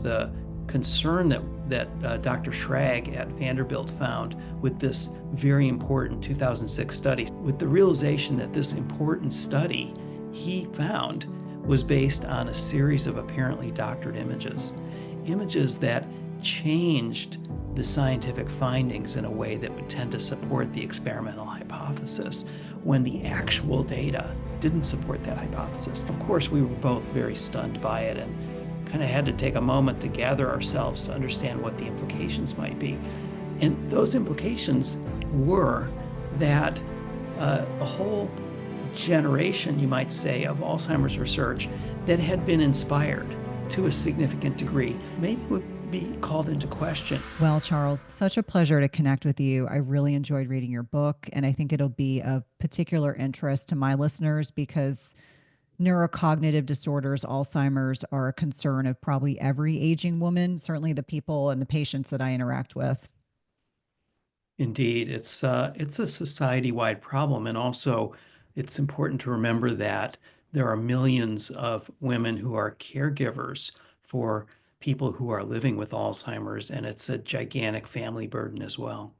was the concern that Dr. Schrag at Vanderbilt found with this very important 2006 study, with the realization that this important study he found was based on a series of apparently doctored images that changed the scientific findings in a way that would tend to support the experimental hypothesis when the actual data didn't support that hypothesis. Of course, we were both very stunned by it and kind of had to take a moment to gather ourselves to understand what the implications might be. And those implications were that a whole generation, you might say, of Alzheimer's research that had been inspired to a significant degree maybe would be called into question. Well, Charles, such a pleasure to connect with you. I really enjoyed reading your book, and I think it'll be of particular interest to my listeners because neurocognitive disorders, Alzheimer's, are a concern of probably every aging woman, certainly the people and the patients that I interact with. Indeed, it's a society-wide problem, and also it's important to remember that there are millions of women who are caregivers for people who are living with Alzheimer's, and it's a gigantic family burden as well.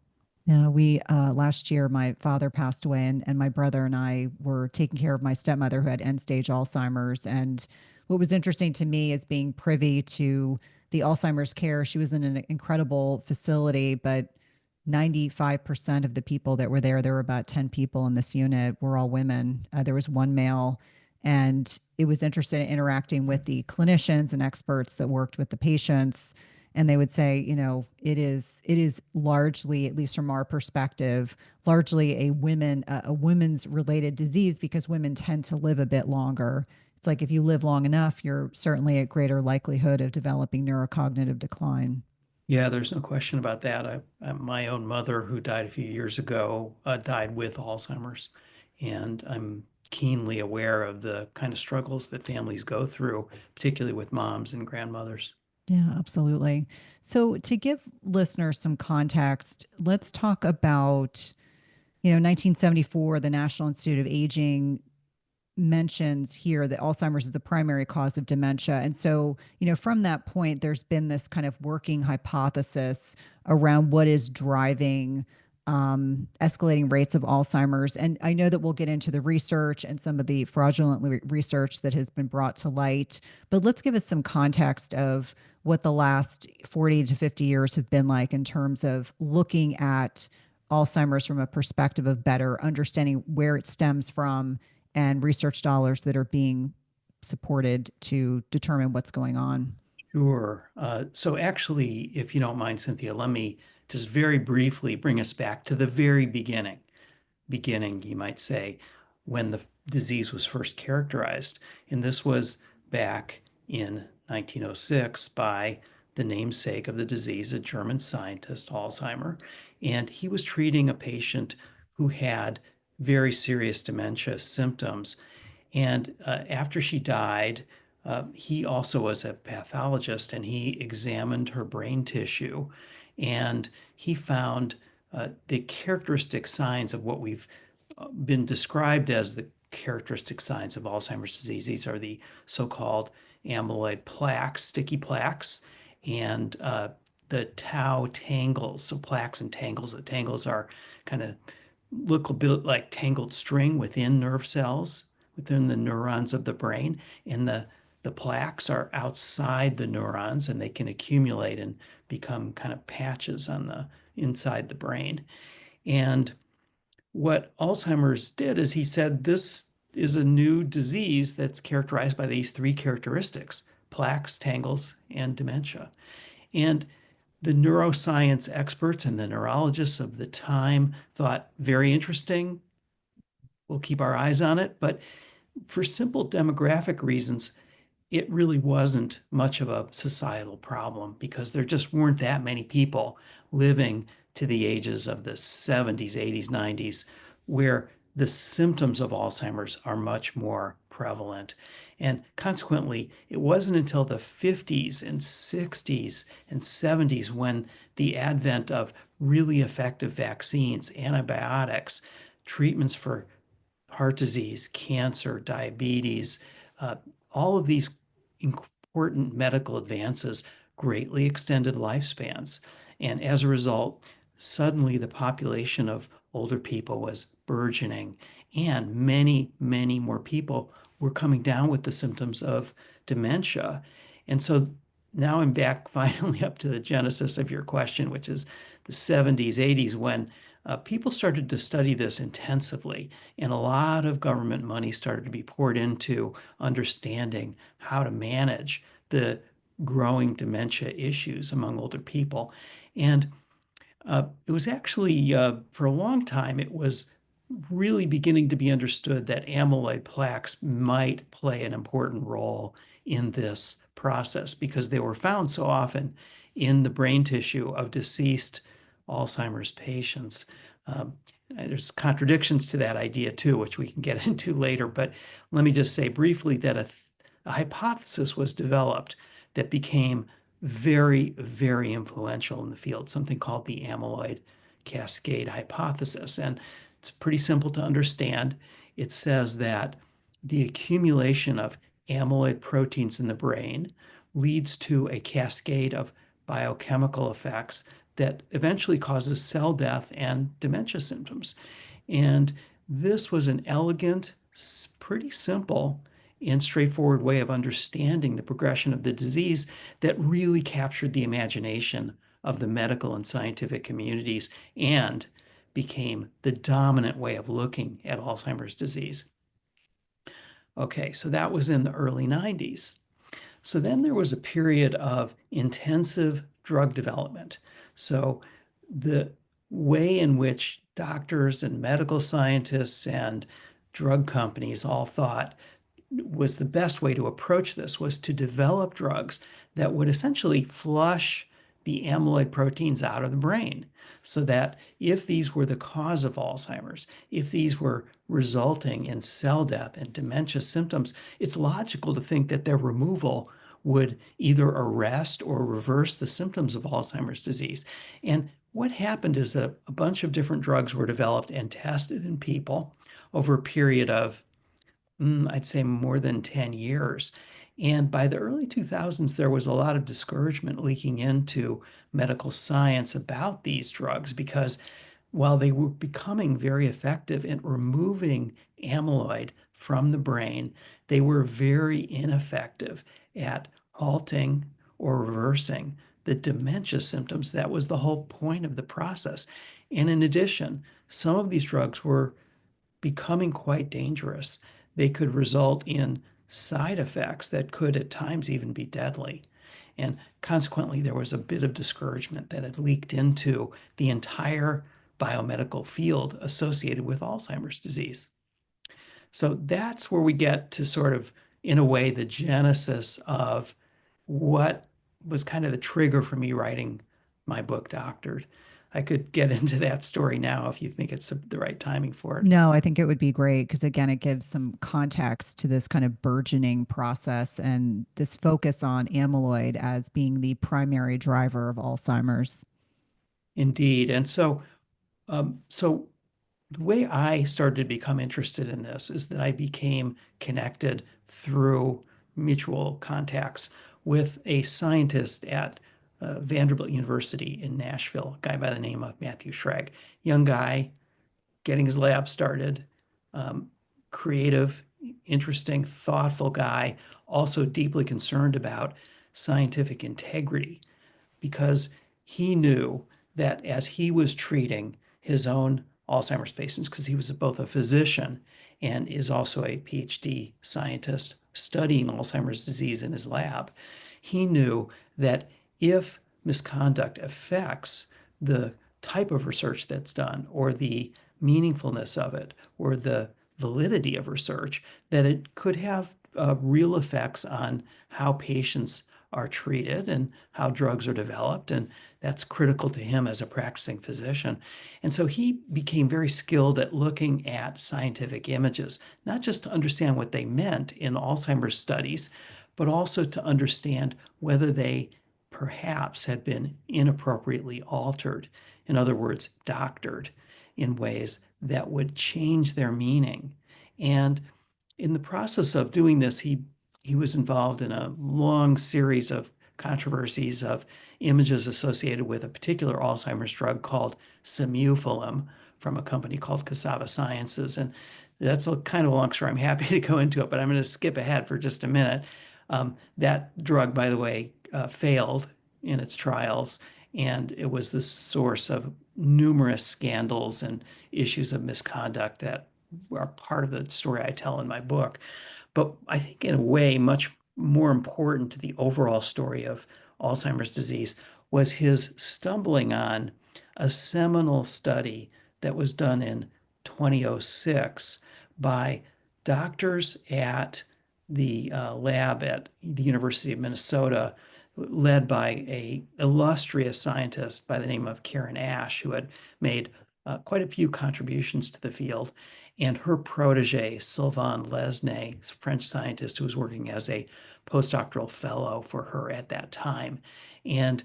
Yeah, we last year my father passed away, and my brother and I were taking care of my stepmother who had end stage Alzheimer's. And what was interesting to me is being privy to the Alzheimer's care. She was in an incredible facility, but 95% of the people that were there were about 10 people in this unit, were all women. There was one male. And it was interesting interacting with the clinicians and experts that worked with the patients, and they would say, it is largely, at least from our perspective, largely a women's related disease because women tend to live a bit longer. It's like if you live long enough, you're certainly at greater likelihood of developing neurocognitive decline. Yeah, there's no question about that. My own mother, who died a few years ago, died with Alzheimer's, and I'm keenly aware of the kind of struggles that families go through, particularly with moms and grandmothers. Yeah, absolutely. So to give listeners some context, let's talk about, 1974, the National Institute of Aging mentions here that Alzheimer's is the primary cause of dementia. And so, from that point, there's been this kind of working hypothesis around what is driving escalating rates of Alzheimer's. And I know that we'll get into the research and some of the fraudulent research that has been brought to light, but let's give us some context of what the last 40 to 50 years have been like in terms of looking at Alzheimer's from a perspective of better understanding where it stems from and research dollars that are being supported to determine what's going on. Sure. So actually, if you don't mind, Cynthia, let me just very briefly bring us back to the very beginning. Beginning, you might say, when the disease was first characterized. And this was back in 1906 by the namesake of the disease, a German scientist, Alzheimer. And he was treating a patient who had very serious dementia symptoms. And after she died, he also was a pathologist and he examined her brain tissue and he found the characteristic signs of what we've been described as the characteristic signs of Alzheimer's disease. These are the so-called amyloid plaques, sticky plaques, and the tau tangles. So plaques and tangles. The tangles are kind of look a bit like tangled string within nerve cells, within the neurons of the brain, and the plaques are outside the neurons and they can accumulate and become kind of patches on the inside the brain. And what Alzheimer's did is he said this is a new disease that's characterized by these three characteristics: plaques, tangles, and dementia. And the neuroscience experts and the neurologists of the time thought, very interesting. We'll keep our eyes on it. But for simple demographic reasons, it really wasn't much of a societal problem because there just weren't that many people living to the ages of the 70s, 80s, 90s, where the symptoms of Alzheimer's are much more prevalent. And consequently, it wasn't until the 50s and 60s and 70s when the advent of really effective vaccines, antibiotics, treatments for heart disease, cancer, diabetes, all of these important medical advances greatly extended lifespans. And as a result, suddenly the population of older people was burgeoning, and many, many more people were coming down with the symptoms of dementia. And so now I'm back finally up to the genesis of your question, which is the 70s, 80s, when people started to study this intensively, and a lot of government money started to be poured into understanding how to manage the growing dementia issues among older people. And it was actually, for a long time, it was really beginning to be understood that amyloid plaques might play an important role in this process because they were found so often in the brain tissue of deceased Alzheimer's patients. Um, there's contradictions to that idea too, which we can get into later, but let me just say briefly that a hypothesis was developed that became very, very influential in the field, something called the amyloid cascade hypothesis. And it's pretty simple to understand. It says that the accumulation of amyloid proteins in the brain leads to a cascade of biochemical effects that eventually causes cell death and dementia symptoms. And this was an elegant, pretty simple, and straightforward way of understanding the progression of the disease that really captured the imagination of the medical and scientific communities and became the dominant way of looking at Alzheimer's disease. Okay, so that was in the early 90s. So then there was a period of intensive drug development. So the way in which doctors and medical scientists and drug companies all thought was the best way to approach this was to develop drugs that would essentially flush the amyloid proteins out of the brain so that if these were the cause of Alzheimer's, if these were resulting in cell death and dementia symptoms, it's logical to think that their removal would either arrest or reverse the symptoms of Alzheimer's disease. And what happened is that a bunch of different drugs were developed and tested in people over a period of I'd say more than 10 years. And by the early 2000s, there was a lot of discouragement leaking into medical science about these drugs because while they were becoming very effective in removing amyloid from the brain, they were very ineffective at halting or reversing the dementia symptoms. That was the whole point of the process. And in addition, some of these drugs were becoming quite dangerous. They could result in side effects that could at times even be deadly. And consequently, there was a bit of discouragement that had leaked into the entire biomedical field associated with Alzheimer's disease. So that's where we get to sort of, in a way, the genesis of what was kind of the trigger for me writing my book, Doctored. I could get into that story now if you think it's the right timing for it. No, I think it would be great because, again, it gives some context to this kind of burgeoning process and this focus on amyloid as being the primary driver of Alzheimer's. Indeed. And so the way I started to become interested in this is that I became connected through mutual contacts with a scientist at Vanderbilt University in Nashville, a guy by the name of Matthew Schrag. Young guy, getting his lab started, um, creative, interesting, thoughtful guy, also deeply concerned about scientific integrity because he knew that as he was treating his own Alzheimer's patients, because he was both a physician and is also a PhD scientist studying Alzheimer's disease in his lab, he knew that if misconduct affects the type of research that's done or the meaningfulness of it or the validity of research, that it could have real effects on how patients are treated and how drugs are developed. And that's critical to him as a practicing physician. And so he became very skilled at looking at scientific images, not just to understand what they meant in Alzheimer's studies, but also to understand whether they perhaps had been inappropriately altered. In other words, doctored in ways that would change their meaning. And in the process of doing this, he was involved in a long series of controversies of images associated with a particular Alzheimer's drug called Simufilm from a company called Cassava Sciences. And that's a kind of a long story. I'm happy to go into it, but I'm going to skip ahead for just a minute. That drug, by the way, failed in its trials, and it was the source of numerous scandals and issues of misconduct that are part of the story I tell in my book. But I think, in a way, much more important to the overall story of Alzheimer's disease was his stumbling on a seminal study that was done in 2006 by doctors at the lab at the University of Minnesota, led by a illustrious scientist by the name of Karen Ash, who had made quite a few contributions to the field, and her protege, Sylvain Lesnay, a French scientist who was working as a postdoctoral fellow for her at that time. And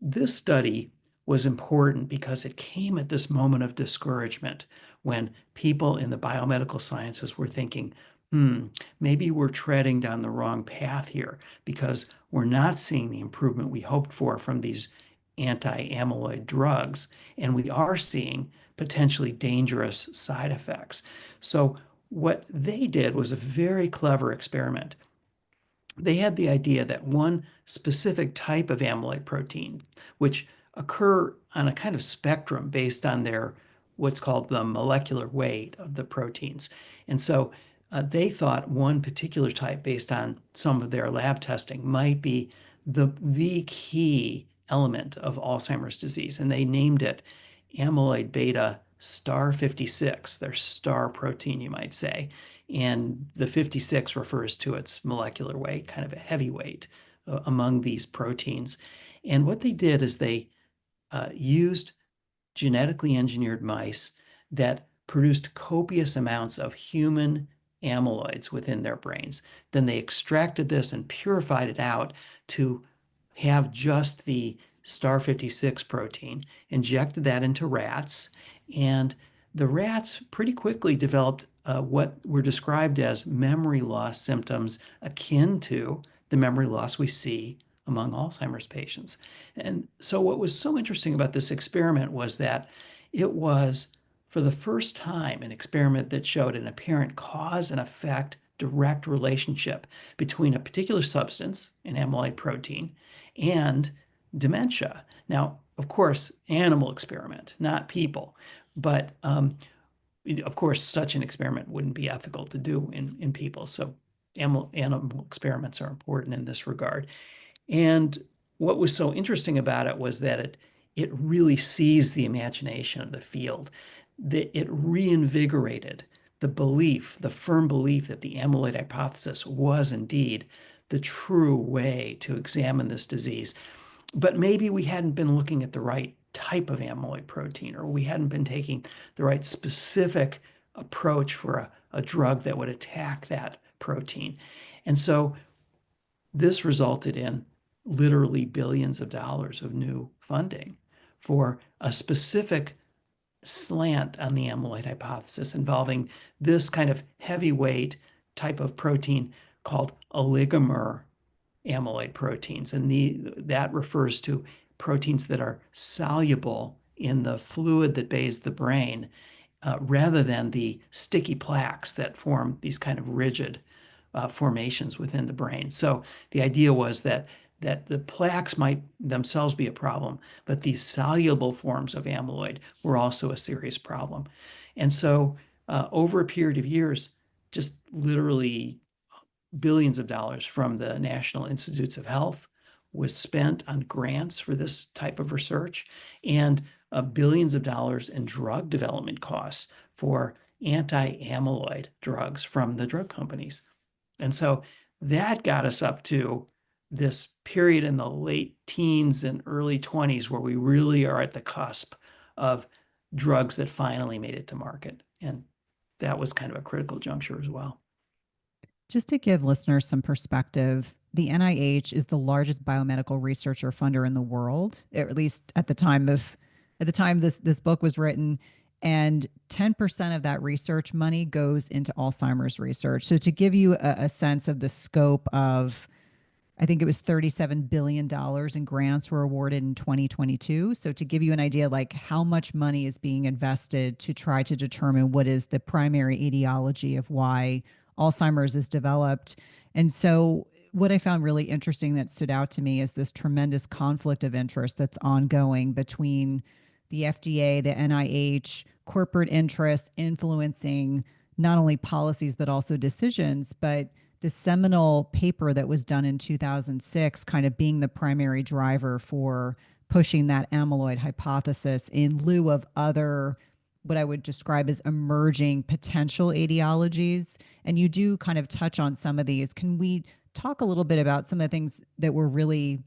this study was important because it came at this moment of discouragement when people in the biomedical sciences were thinking, maybe we're treading down the wrong path here because we're not seeing the improvement we hoped for from these anti-amyloid drugs, and we are seeing potentially dangerous side effects. So what they did was a very clever experiment. They had the idea that one specific type of amyloid protein, which occur on a kind of spectrum based on their what's called the molecular weight of the proteins. And so they thought one particular type, based on some of their lab testing, might be the key element of Alzheimer's disease. And they named it amyloid beta star 56, their star protein, you might say. And the 56 refers to its molecular weight, kind of a heavyweight among these proteins. And what they did is they used genetically engineered mice that produced copious amounts of human amyloids within their brains. Then they extracted this and purified it out to have just the star 56 protein, injected that into rats, and the rats pretty quickly developed what were described as memory loss symptoms akin to the memory loss we see among Alzheimer's patients. And so what was so interesting about this experiment was that it was, for the first time, an experiment that showed an apparent cause and effect direct relationship between a particular substance, an amyloid protein, and dementia. Now, of course, animal experiment, not people, but of course, such an experiment wouldn't be ethical to do in people. So animal experiments are important in this regard. And what was so interesting about it was that it really seized the imagination of the field. That it reinvigorated the belief, the firm belief that the amyloid hypothesis was indeed the true way to examine this disease. But maybe we hadn't been looking at the right type of amyloid protein, or we hadn't been taking the right specific approach for a drug that would attack that protein. And so this resulted in literally billions of dollars of new funding for a specific slant on the amyloid hypothesis involving this kind of heavyweight type of protein called oligomer amyloid proteins. And that refers to proteins that are soluble in the fluid that bathes the brain, rather than the sticky plaques that form these kind of rigid formations within the brain. So the idea was that the plaques might themselves be a problem, but these soluble forms of amyloid were also a serious problem. And so over a period of years, just literally billions of dollars from the National Institutes of Health was spent on grants for this type of research, and billions of dollars in drug development costs for anti-amyloid drugs from the drug companies. And so that got us up to this period in the late teens and early 20s where we really are at the cusp of drugs that finally made it to market. And that was kind of a critical juncture as well. Just to give listeners some perspective, the NIH is the largest biomedical researcher funder in the world, or at least at the time this book was written, and 10% of that research money goes into Alzheimer's research. So to give you a sense of the scope of I think it was $37 billion in grants were awarded in 2022. So to give you an idea, like how much money is being invested to try to determine what is the primary etiology of why Alzheimer's is developed. And so what I found really interesting that stood out to me is this tremendous conflict of interest that's ongoing between the FDA, the NIH, corporate interests influencing not only policies but also decisions. But the seminal paper that was done in 2006 kind of being the primary driver for pushing that amyloid hypothesis in lieu of other what I would describe as emerging potential etiologies. And you do kind of touch on some of these. Can we talk a little bit about some of the things that were really,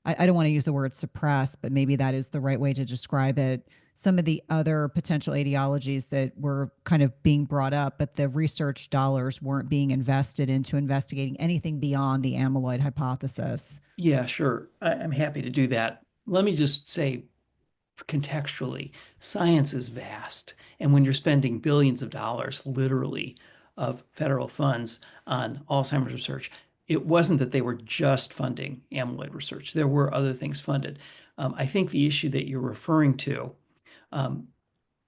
I don't want to use the word suppress, but maybe that is the right way to describe it. Some of the other potential etiologies that were kind of being brought up, but the research dollars weren't being invested into investigating anything beyond the amyloid hypothesis. Yeah, sure. I'm happy to do that. Let me just say contextually, science is vast. And when you're spending billions of dollars, literally, of federal funds on Alzheimer's research, it wasn't that they were just funding amyloid research. There were other things funded. I think the issue that you're referring to, um,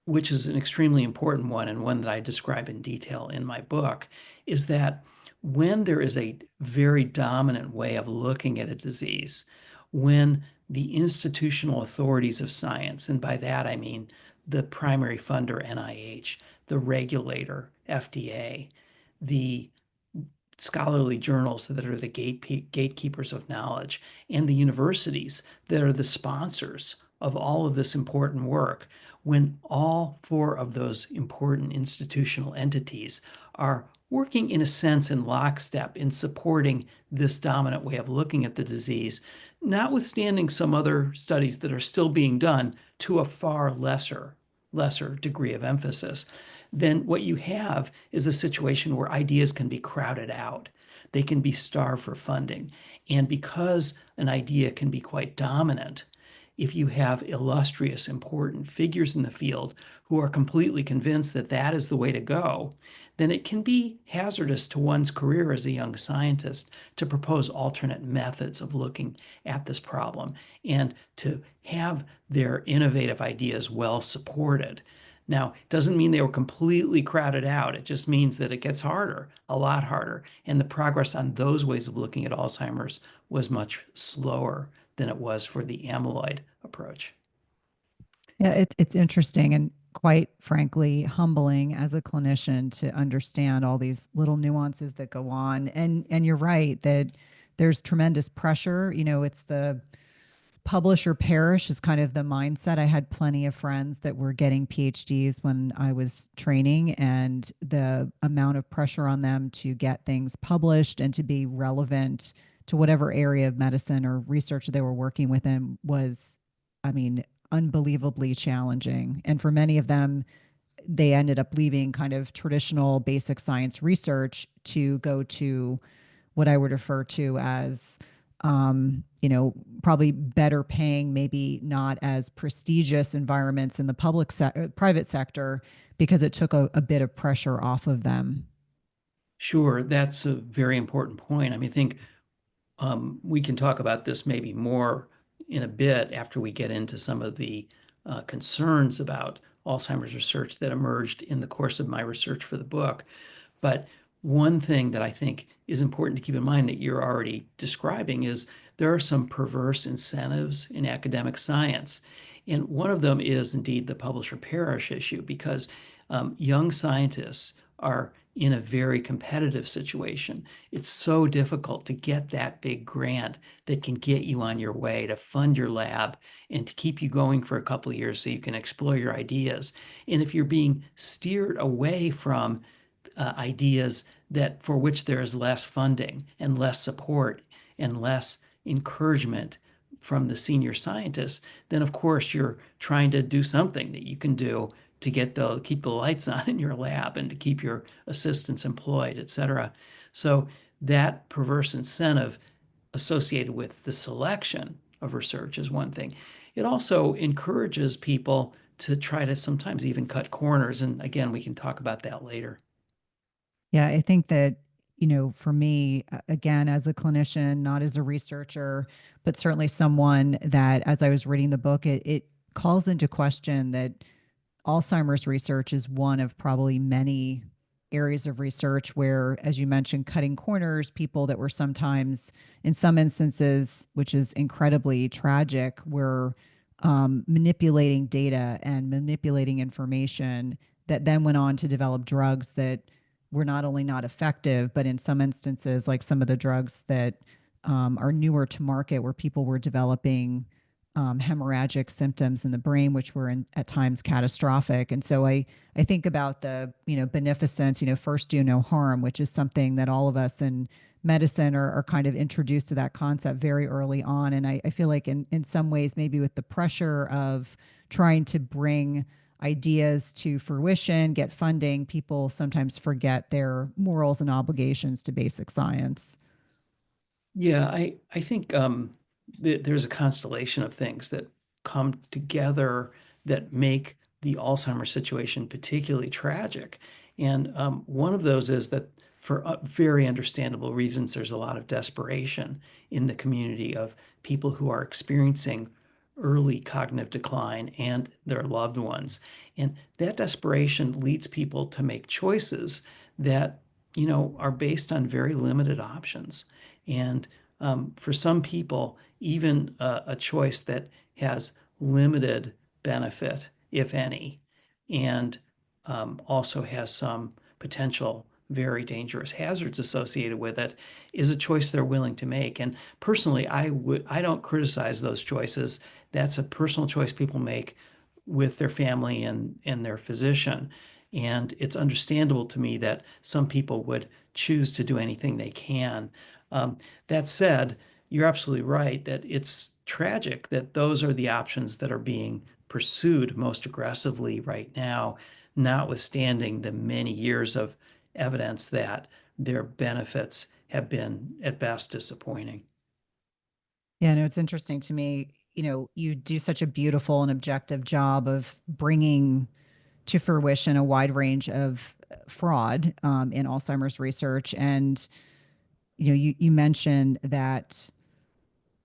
which is an extremely important one and one that I describe in detail in my book, is that when there is a very dominant way of looking at a disease, when the institutional authorities of science, and by that I mean the primary funder, NIH, the regulator, FDA, the scholarly journals that are the gatekeepers of knowledge, and the universities that are the sponsors of all of this important work, when all four of those important institutional entities are working in a sense in lockstep in supporting this dominant way of looking at the disease, notwithstanding some other studies that are still being done to a far lesser degree of emphasis, then what you have is a situation where ideas can be crowded out. They can be starved for funding. And because an idea can be quite dominant, if you have illustrious, important figures in the field who are completely convinced that that is the way to go, then it can be hazardous to one's career as a young scientist to propose alternate methods of looking at this problem and to have their innovative ideas well supported. Now, it doesn't mean they were completely crowded out. It just means that it gets harder, a lot harder. And the progress on those ways of looking at Alzheimer's was much slower than it was for the amyloid approach. Yeah, it's interesting and quite frankly humbling as a clinician to understand all these little nuances that go on. And you're right that there's tremendous pressure. You know, it's the publish or perish is kind of the mindset. I had plenty of friends that were getting PhDs when I was training, and the amount of pressure on them to get things published and to be relevant to whatever area of medicine or research they were working within was, I mean, unbelievably challenging. And for many of them, they ended up leaving kind of traditional basic science research to go to what I would refer to as, probably better paying, maybe not as prestigious environments in the private sector because it took a bit of pressure off of them. Sure, that's a very important point. I mean, I think we can talk about this maybe more in a bit after we get into some of the concerns about Alzheimer's research that emerged in the course of my research for the book. But one thing that I think is important to keep in mind that you're already describing is there are some perverse incentives in academic science. And one of them is indeed the publish or perish issue, because young scientists are in a very competitive situation. It's so difficult to get that big grant that can get you on your way to fund your lab and to keep you going for a couple of years so you can explore your ideas. And if you're being steered away from ideas that for which there is less funding and less support and less encouragement from the senior scientists, then of course you're trying to do something that you can do to keep the lights on in your lab and to keep your assistants employed, et cetera. So that perverse incentive associated with the selection of research is one thing. It also encourages people to try to sometimes even cut corners. And again, we can talk about that later. Yeah, I think that for me, again, as a clinician, not as a researcher, but certainly someone that, as I was reading the book, it calls into question that Alzheimer's research is one of probably many areas of research where, as you mentioned, cutting corners, people that were sometimes, in some instances, which is incredibly tragic, were manipulating data and manipulating information that then went on to develop drugs that were not only not effective, but in some instances, like some of the drugs that are newer to market, where people were developing hemorrhagic symptoms in the brain, which were at times catastrophic. And so I think about the beneficence, first do no harm, which is something that all of us in medicine are kind of introduced to that concept very early on. And I feel like in some ways, maybe with the pressure of trying to bring ideas to fruition, get funding, people sometimes forget their morals and obligations to basic science. Yeah, I think there's a constellation of things that come together that make the Alzheimer's situation particularly tragic. And one of those is that for very understandable reasons, there's a lot of desperation in the community of people who are experiencing early cognitive decline and their loved ones. And that desperation leads people to make choices that, are based on very limited options. And for some people, even a choice that has limited benefit, if any, and also has some potential very dangerous hazards associated with it, is a choice they're willing to make. And personally, I don't criticize those choices. That's a personal choice people make with their family and their physician. And it's understandable to me that some people would choose to do anything they can. That said, you're absolutely right that it's tragic that those are the options that are being pursued most aggressively right now, notwithstanding the many years of evidence that their benefits have been at best disappointing. Yeah, no, it's interesting to me. You do such a beautiful and objective job of bringing to fruition a wide range of fraud in Alzheimer's research. And, you mentioned that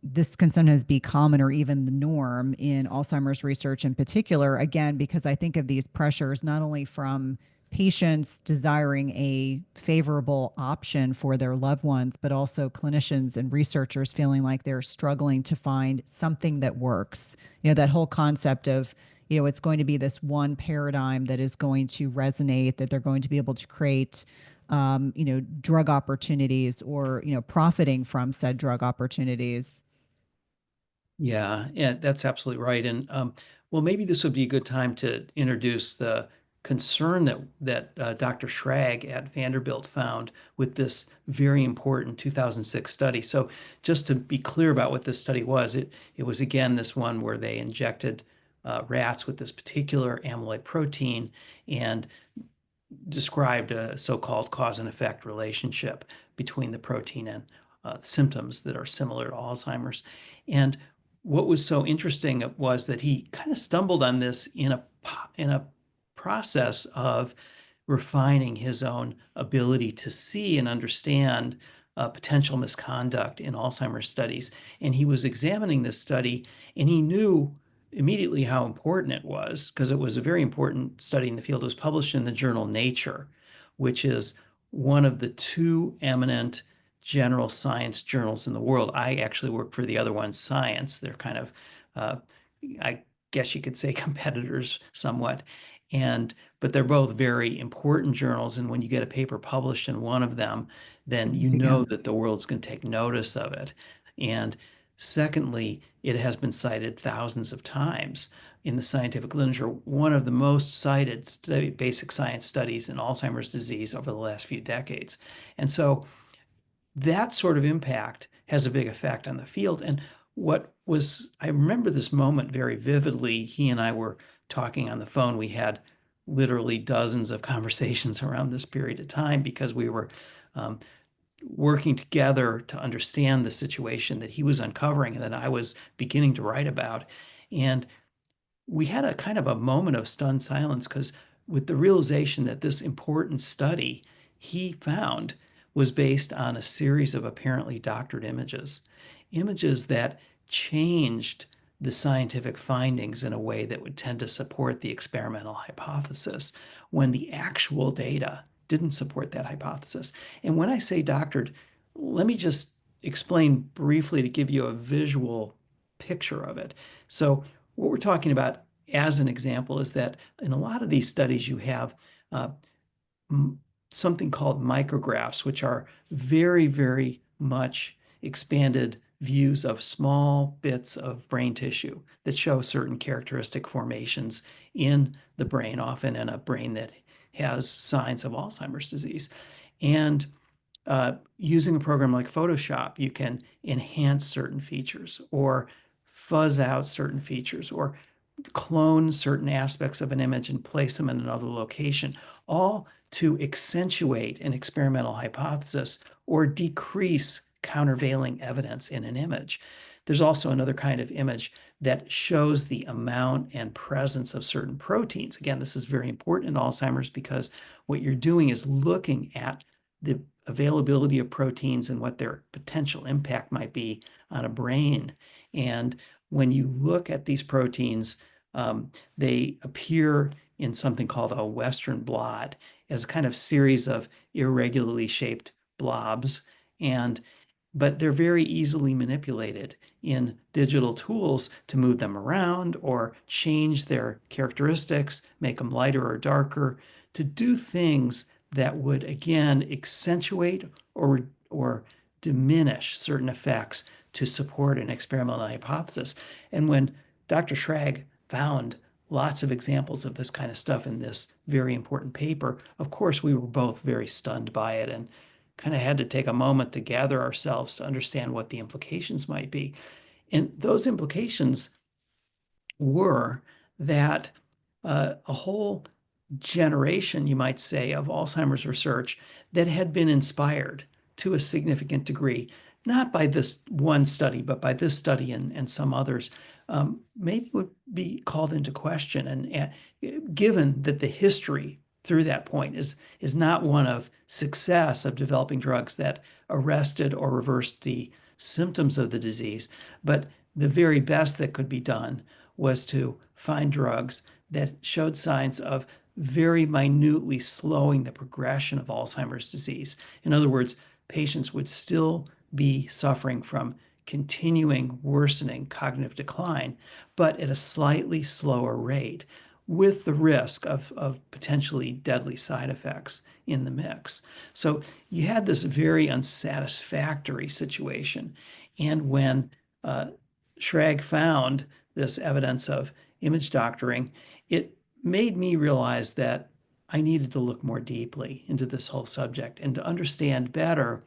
this can sometimes be common or even the norm in Alzheimer's research in particular, again, because I think of these pressures not only from patients desiring a favorable option for their loved ones, but also clinicians and researchers feeling like they're struggling to find something that works. That whole concept of, it's going to be this one paradigm that is going to resonate, that they're going to be able to create drug opportunities or, profiting from said drug opportunities. Yeah, that's absolutely right. And well, maybe this would be a good time to introduce the concern that Dr. Schrag at Vanderbilt found with this very important 2006 study. So, just to be clear about what this study was, it was again this one where they injected rats with this particular amyloid protein and described a so-called cause and effect relationship between the protein and symptoms that are similar to Alzheimer's. And what was so interesting was that he kind of stumbled on this in a process of refining his own ability to see and understand potential misconduct in Alzheimer's studies. And he was examining this study, and he knew immediately how important it was because it was a very important study in the field. It was published in the journal Nature, which is one of the two eminent general science journals in the world. I actually work for the other one, Science. They're kind of, uh, I guess you could say, competitors somewhat. But they're both very important journals. And when you get a paper published in one of them, then you Yeah. know that the world's going to take notice of it. And secondly, it has been cited thousands of times in the scientific literature, one of the most cited basic science studies in Alzheimer's disease over the last few decades. And so that sort of impact has a big effect on the field. And I remember this moment very vividly. He and I were talking on the phone. We had literally dozens of conversations around this period of time because we were um, working together to understand the situation that he was uncovering and that I was beginning to write about. And we had a kind of a moment of stunned silence because with the realization that this important study he found was based on a series of apparently doctored images, images that changed the scientific findings in a way that would tend to support the experimental hypothesis when the actual data didn't support that hypothesis. And when I say doctored, let me just explain briefly to give you a visual picture of it. So, what we're talking about as an example is that in a lot of these studies, you have uh, something called micrographs, which are very, very much expanded views of small bits of brain tissue that show certain characteristic formations in the brain, often in a brain that has signs of Alzheimer's disease. And using a program like Photoshop, you can enhance certain features or fuzz out certain features or clone certain aspects of an image and place them in another location, all to accentuate an experimental hypothesis or decrease countervailing evidence in an image. There's also another kind of image that shows the amount and presence of certain proteins. Again, this is very important in Alzheimer's because what you're doing is looking at the availability of proteins and what their potential impact might be on a brain. And when you look at these proteins, they appear in something called a Western blot as a kind of series of irregularly shaped blobs. And but they're very easily manipulated in digital tools to move them around or change their characteristics, make them lighter or darker, to do things that would again accentuate or diminish certain effects to support an experimental hypothesis. And when Dr. Schrag found lots of examples of this kind of stuff in this very important paper, of course, we were both very stunned by it and kind of had to take a moment to gather ourselves to understand what the implications might be. And those implications were that a whole generation, you might say, of Alzheimer's research that had been inspired to a significant degree, not by this one study, but by this study and some others, maybe would be called into question. And given that the history through that point is not one of success of developing drugs that arrested or reversed the symptoms of the disease, but the very best that could be done was to find drugs that showed signs of very minutely slowing the progression of Alzheimer's disease. In other words, patients would still be suffering from continuing worsening cognitive decline, but at a slightly slower rate, with the risk of potentially deadly side effects in the mix. So you had this very unsatisfactory situation. And when Schrag found this evidence of image doctoring, it made me realize that I needed to look more deeply into this whole subject and to understand better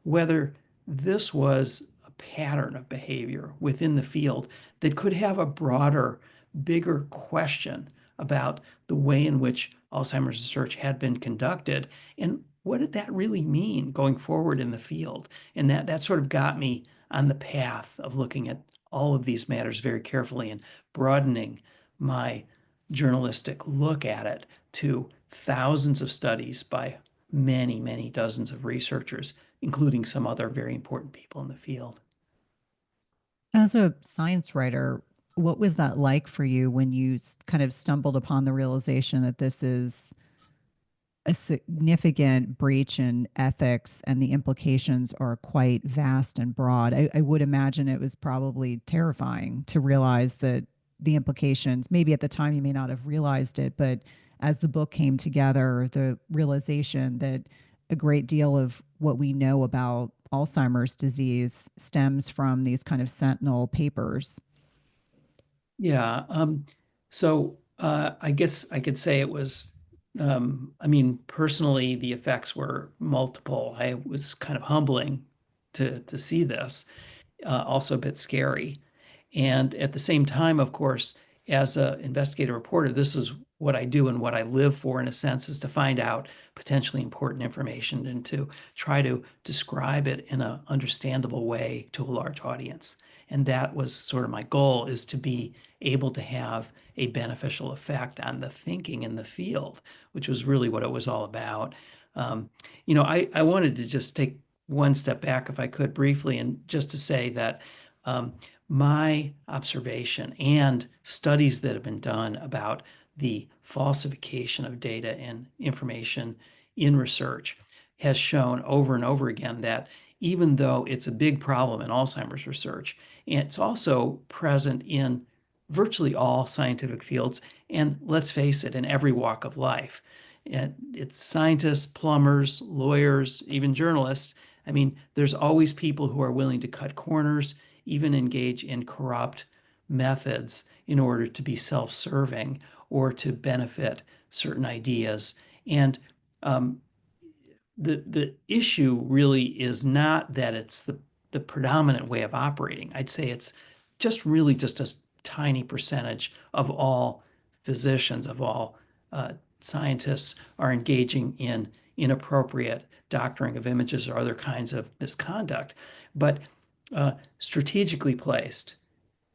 whether this was a pattern of behavior within the field that could have a broader, bigger question about the way in which Alzheimer's research had been conducted and what did that really mean going forward in the field. And that sort of got me on the path of looking at all of these matters very carefully and broadening my journalistic look at it to thousands of studies by many, many dozens of researchers, including some other very important people in the field. As a science writer, what was that like for you when you kind of stumbled upon the realization that this is a significant breach in ethics and the implications are quite vast and broad? I would imagine it was probably terrifying to realize that the implications, maybe at the time you may not have realized it, but as the book came together, the realization that a great deal of what we know about Alzheimer's disease stems from these kind of sentinel papers. Yeah. I guess I could say it was, I mean, personally, the effects were multiple. I was kind of humbling to see this, also a bit scary. And at the same time, of course, as an investigative reporter, this is what I do and what I live for, in a sense, is to find out potentially important information and to try to describe it in an understandable way to a large audience. And that was sort of my goal, is to be able to have a beneficial effect on the thinking in the field, which was really what it was all about. Um, I wanted to just take one step back, if I could, briefly, and just to say that um, my observation and studies that have been done about the falsification of data and information in research has shown over and over again that even though it's a big problem in Alzheimer's research, and it's also present in virtually all scientific fields, and let's face it, in every walk of life. And it's scientists, plumbers, lawyers, even journalists. I mean, there's always people who are willing to cut corners, even engage in corrupt methods in order to be self-serving or to benefit certain ideas. And um, the issue really is not that it's the predominant way of operating. I'd say it's just a tiny percentage of all physicians, of all scientists are engaging in inappropriate doctoring of images or other kinds of misconduct. But strategically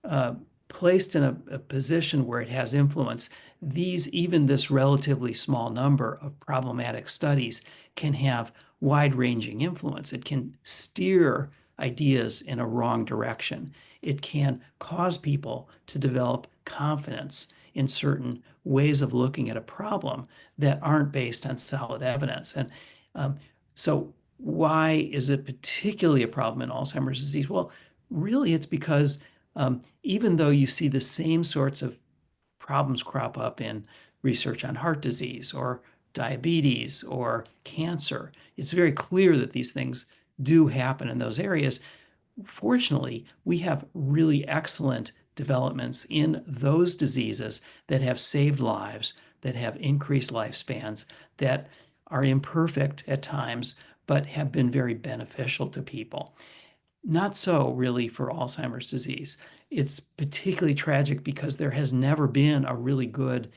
uh, placed in a position where it has influence, even this relatively small number of problematic studies can have wide-ranging influence. It can steer ideas in a wrong direction. It can cause people to develop confidence in certain ways of looking at a problem that aren't based on solid evidence. And um, so, why is it particularly a problem in Alzheimer's disease? Well, really, it's because even though you see the same sorts of problems crop up in research on heart disease or diabetes or cancer, it's very clear that these things do happen in those areas. Fortunately, we have really excellent developments in those diseases that have saved lives, that have increased lifespans, that are imperfect at times, but have been very beneficial to people. Not so really for Alzheimer's disease. It's particularly tragic because there has never been a really good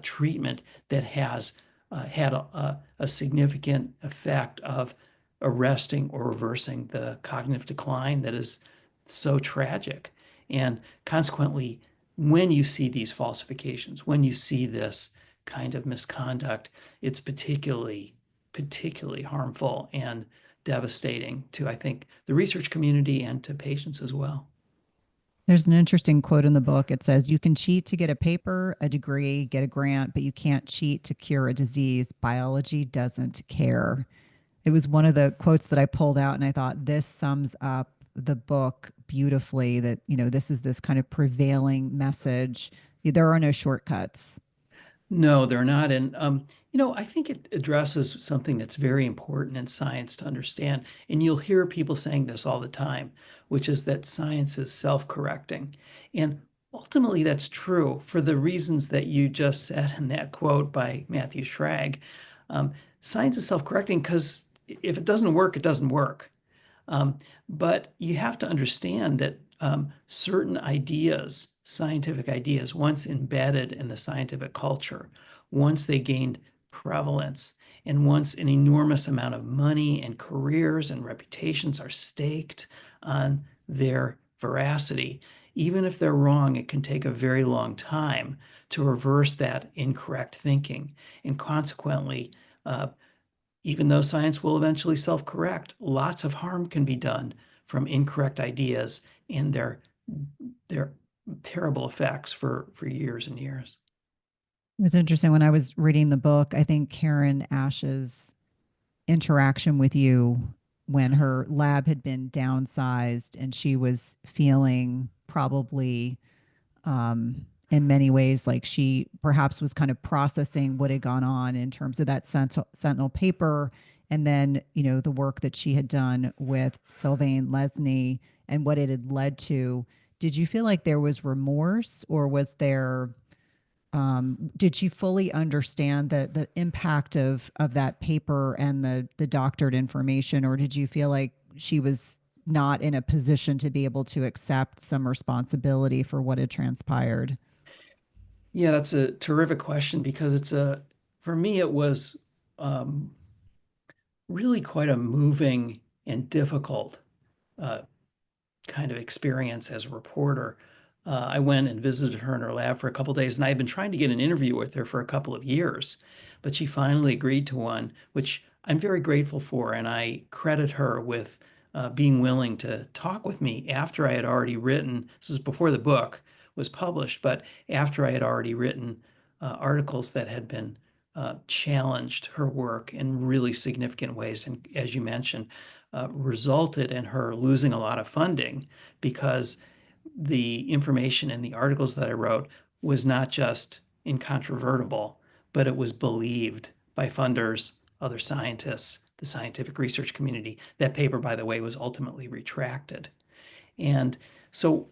treatment that has had a significant effect of arresting or reversing the cognitive decline that is so tragic. And consequently, when you see these falsifications, when you see this kind of misconduct, it's particularly harmful and devastating to, I think, the research community and to patients as well. There's an interesting quote in the book. It says, "You can cheat to get a paper, a degree, get a grant, but you can't cheat to cure a disease. Biology doesn't care." It was one of the quotes that I pulled out, and I thought this sums up the book beautifully, that, this is this kind of prevailing message. There are no shortcuts. No, they're not. And, I think it addresses something that's very important in science to understand. And you'll hear people saying this all the time, which is that science is self-correcting. And ultimately, that's true for the reasons that you just said in that quote by Matthew Schrag. Um, Science is self-correcting because if it doesn't work, it doesn't work. Um, but you have to understand that certain ideas, scientific ideas, once embedded in the scientific culture, once they gained prevalence, and once an enormous amount of money and careers and reputations are staked on their veracity, even if they're wrong, it can take a very long time to reverse that incorrect thinking. And consequently, even though science will eventually self-correct, lots of harm can be done from incorrect ideas and their terrible effects for years and years. It was interesting when I was reading the book. I think Karen Ash's interaction with you when her lab had been downsized and she was feeling probably in many ways like she perhaps was kind of processing what had gone on in terms of that sentinel paper, and then the work that she had done with Sylvain Lesny and what it had led to. Did you feel like there was remorse, or was there did she fully understand the impact of that paper and the doctored information, or did you feel like she was not in a position to be able to accept some responsibility for what had transpired? Yeah, that's a terrific question because for me, it was um, really quite a moving and difficult uh, kind of experience as a reporter. I went and visited her in her lab for a couple of days, and I had been trying to get an interview with her for a couple of years. but she finally agreed to one, which I'm very grateful for. And I credit her with being willing to talk with me after I had already written. This is before the book was published, but after I had already written articles that had been challenged her work in really significant ways. And as you mentioned, resulted in her losing a lot of funding because the information in the articles that I wrote was not just incontrovertible, but it was believed by funders, other scientists, the scientific research community. That paper, by the way, was ultimately retracted. And so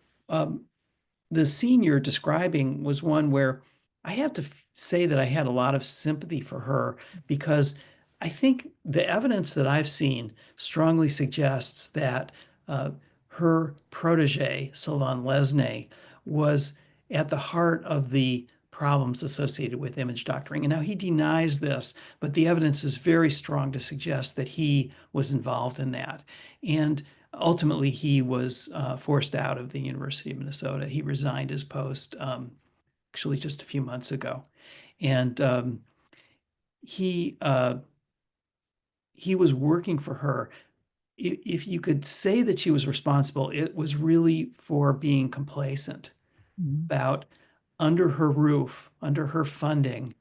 the scene you're describing was one where I have to say that I had a lot of sympathy for her because I think the evidence that I've seen strongly suggests that uh, her protege, Sylvain Lesné, was at the heart of the problems associated with image doctoring. And now he denies this, but the evidence is very strong to suggest that he was involved in that. And ultimately, he was forced out of the University of Minnesota. He resigned his post actually just a few months ago, and he uh, he was working for her. If you could say that she was responsible, it was really for being complacent Mhm. about under her roof, under her funding,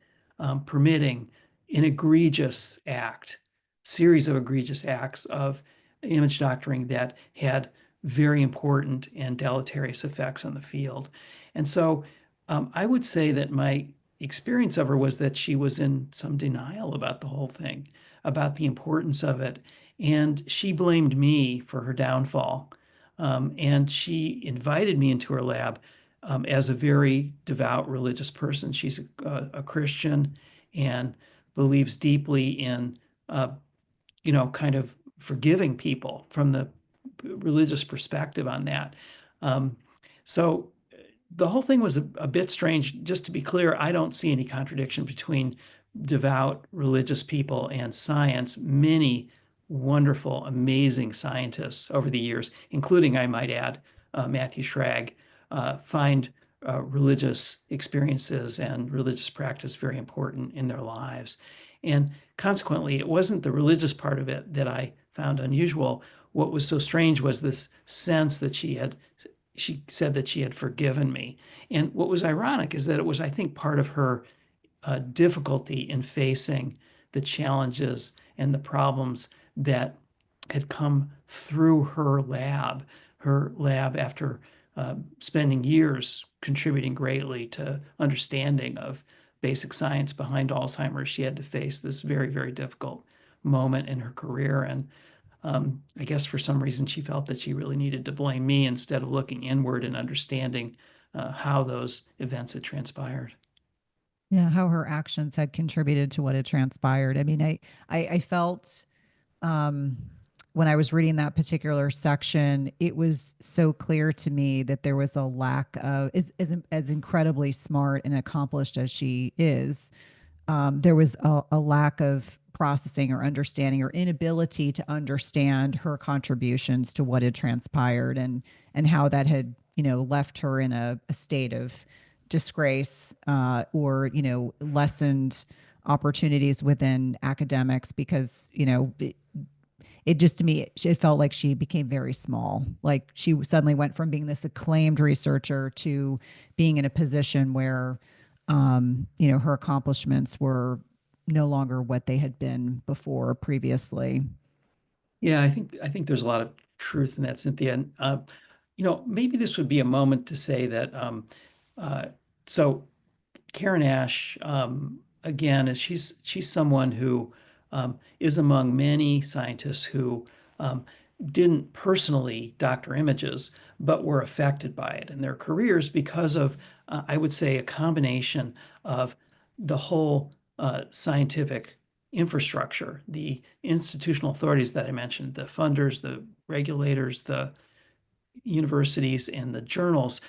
permitting an egregious act, series of egregious acts of image doctoring that had very important and deleterious effects on the field. And so I would say that my experience of her was that she was in some denial about the whole thing, about the importance of it. And she blamed me for her downfall. And she invited me into her lab as a very devout religious person. She's a Christian and believes deeply in, uh, kind of forgiving people from the religious perspective on that. Um, so the whole thing was a bit strange. Just to be clear, I don't see any contradiction between devout religious people and science. Many wonderful, amazing scientists over the years, including, I might add, Matthew Schrag, find religious experiences and religious practice very important in their lives. And consequently, it wasn't the religious part of it that I found unusual. What was so strange was this sense that she said that she had forgiven me. And what was ironic is that it was, I think, part of her difficulty in facing the challenges and the problems that had come through her lab after spending years contributing greatly to understanding of basic science behind Alzheimer's. She had to face this very, very difficult moment in her career. And I guess for some reason she felt that she really needed to blame me instead of looking inward and understanding how those events had transpired. Yeah, how her actions had contributed to what had transpired. I mean, I felt um, when I was reading that particular section, it was so clear to me that there was a lack of, as incredibly smart and accomplished as she is, there was a lack of processing or understanding or inability to understand her contributions to what had transpired and how that had left her in a state of disgrace or lessened opportunities within academics because it just to me it felt like she became very small, like she suddenly went from being this acclaimed researcher to being in a position where her accomplishments were no longer what they had been before previously. Yeah, I think there's a lot of truth in that, Cynthia. And maybe this would be a moment to say that uh, so Karen Ash, again, is she's someone who is among many scientists who um, didn't personally doctor images, but were affected by it in their careers because of, I would say, a combination of the whole scientific infrastructure, the institutional authorities that I mentioned, the funders, the regulators, the universities, and the journals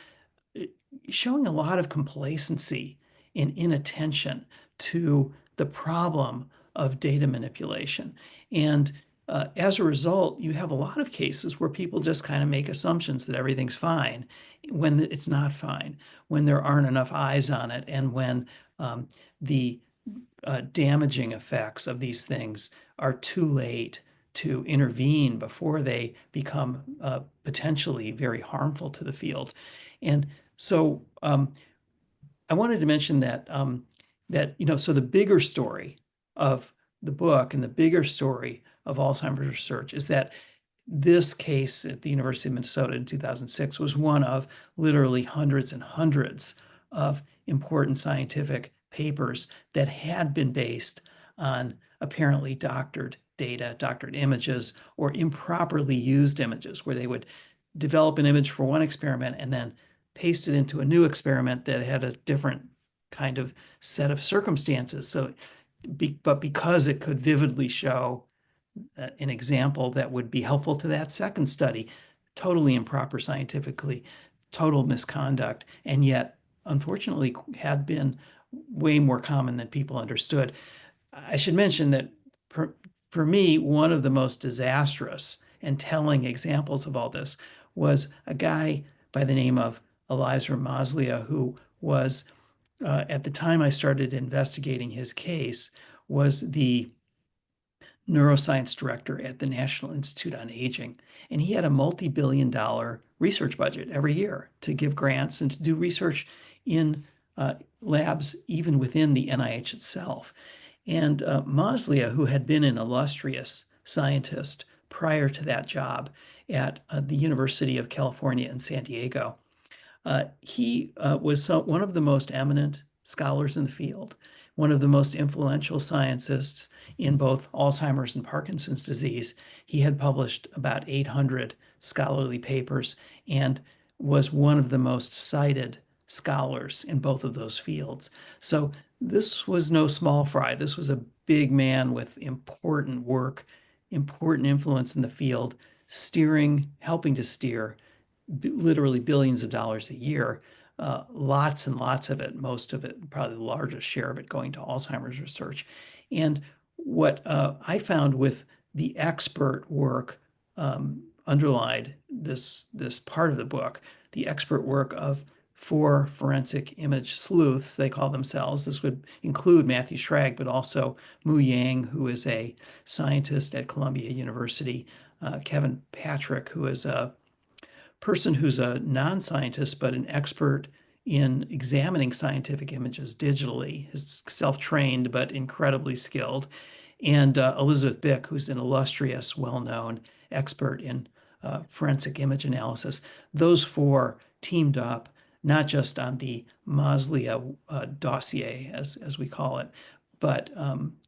showing a lot of complacency and inattention to the problem of data manipulation. And as a result, you have a lot of cases where people just kind of make assumptions that everything's fine when it's not fine, when there aren't enough eyes on it, and when the damaging effects of these things are too late to intervene before they become potentially very harmful to the field. And so I wanted to mention that so the bigger story of the book and the bigger story of Alzheimer's research is that this case at the University of Minnesota in 2006 was one of literally hundreds and hundreds of important scientific papers that had been based on apparently doctored data, doctored images, or improperly used images, where they would develop an image for one experiment and then paste it into a new experiment that had a different kind of set of circumstances. But because it could vividly show an example that would be helpful to that second study, totally improper scientifically, total misconduct, and yet, unfortunately, had been way more common than people understood. I should mention that for me, one of the most disastrous and telling examples of all this was a guy by the name of Eliezer Maslia, who was, at the time I started investigating his case, was the neuroscience director at the National Institute on Aging. And he had a multi-billion-dollar research budget every year to give grants and to do research in labs, even within the NIH itself. And Maslia, who had been an illustrious scientist prior to that job at the University of California in San Diego, he was one of the most eminent scholars in the field, one of the most influential scientists in both Alzheimer's and Parkinson's disease. He had published about 800 scholarly papers and was one of the most cited scholars in both of those fields. So this was no small fry. This was a big man with important work, important influence in the field, helping to steer literally billions of dollars a year, lots and lots of it, most of it, probably the largest share of it going to Alzheimer's research. And what I found with the expert work underlined this part of the book, the expert work of four forensic image sleuths, they call themselves. This would include Matthew Schrag, but also Mu Yang, who is a scientist at Columbia University, Kevin Patrick, who is a person who's a non-scientist but an expert in examining scientific images digitally, is self-trained but incredibly skilled, and Elizabeth Bick, who's an illustrious, well-known expert in forensic image analysis. Those four teamed up, not just on the Maslia dossier, as we call it, but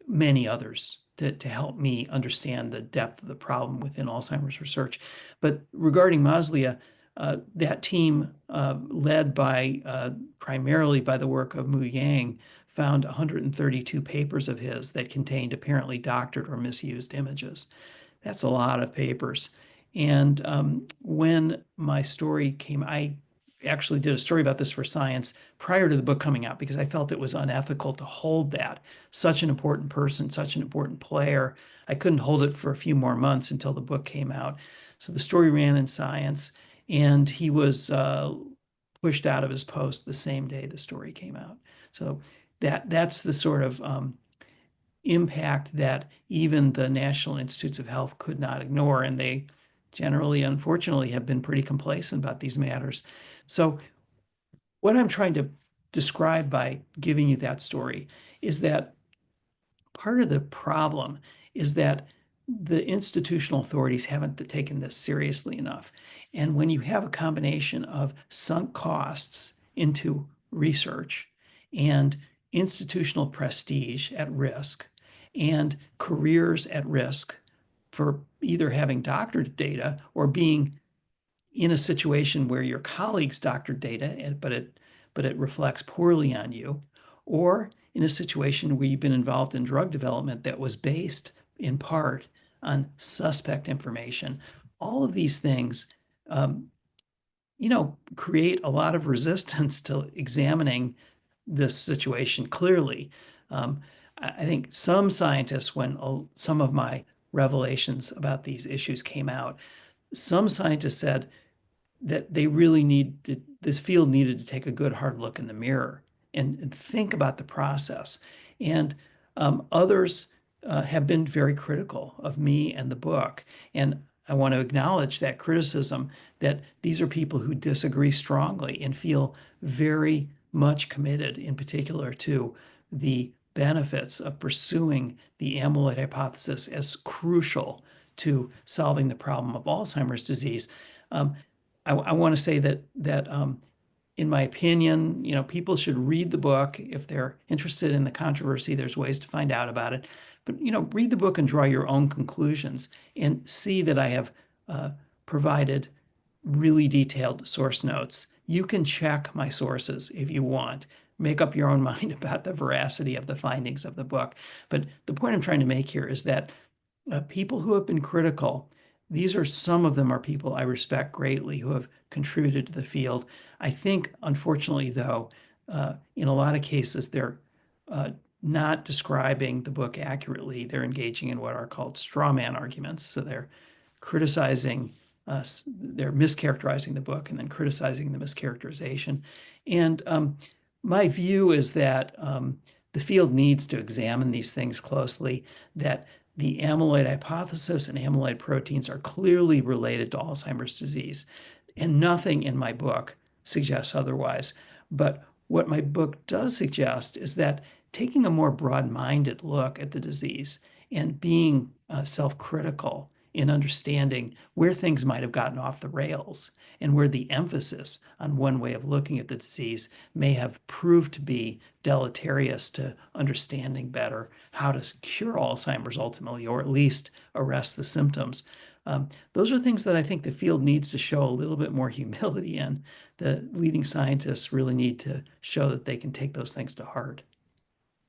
many others to help me understand the depth of the problem within Alzheimer's research. But regarding Maslia, that team, led primarily by the work of Mu Yang, found 132 papers of his that contained apparently doctored or misused images. That's a lot of papers. And when my story came, I actually did a story about this for Science prior to the book coming out because I felt it was unethical to hold that. Such an important person, such an important player. I couldn't hold it for a few more months until the book came out. So the story ran in Science, and he was pushed out of his post the same day the story came out. So that's the sort of impact that even the National Institutes of Health could not ignore, and they generally, unfortunately, have been pretty complacent about these matters. So what I'm trying to describe by giving you that story is that part of the problem is that the institutional authorities haven't taken this seriously enough. And when you have a combination of sunk costs into research and institutional prestige at risk and careers at risk for either having doctored data or being in a situation where your colleagues doctored data, but it reflects poorly on you, or in a situation where you've been involved in drug development that was based in part on suspect information. All of these things, create a lot of resistance to examining this situation clearly. I think some scientists, when some of my revelations about these issues came out, some scientists said that this field needed to take a good hard look in the mirror and think about the process. And others have been very critical of me and the book. And I want to acknowledge that criticism, that these are people who disagree strongly and feel very much committed, in particular, to the benefits of pursuing the amyloid hypothesis as crucial to solving the problem of Alzheimer's disease. Um, I want to say that in my opinion, people should read the book if they're interested in the controversy. There's ways to find out about it, but read the book and draw your own conclusions and see that I have provided really detailed source notes. You can check my sources if you want. Make up your own mind about the veracity of the findings of the book. But the point I'm trying to make here is that people who have been critical, some of them are people I respect greatly who have contributed to the field. I think, unfortunately, though, in a lot of cases, they're not describing the book accurately. They're engaging in what are called straw man arguments. So they're criticizing they're mischaracterizing the book and then criticizing the mischaracterization. And my view is that the field needs to examine these things closely, that the amyloid hypothesis and amyloid proteins are clearly related to Alzheimer's disease. And nothing in my book suggests otherwise. But what my book does suggest is that taking a more broad-minded look at the disease and being self-critical in understanding where things might have gotten off the rails and where the emphasis on one way of looking at the disease may have proved to be deleterious to understanding better how to cure Alzheimer's ultimately, or at least arrest the symptoms. Those are things that I think the field needs to show a little bit more humility in. The leading scientists really need to show that they can take those things to heart.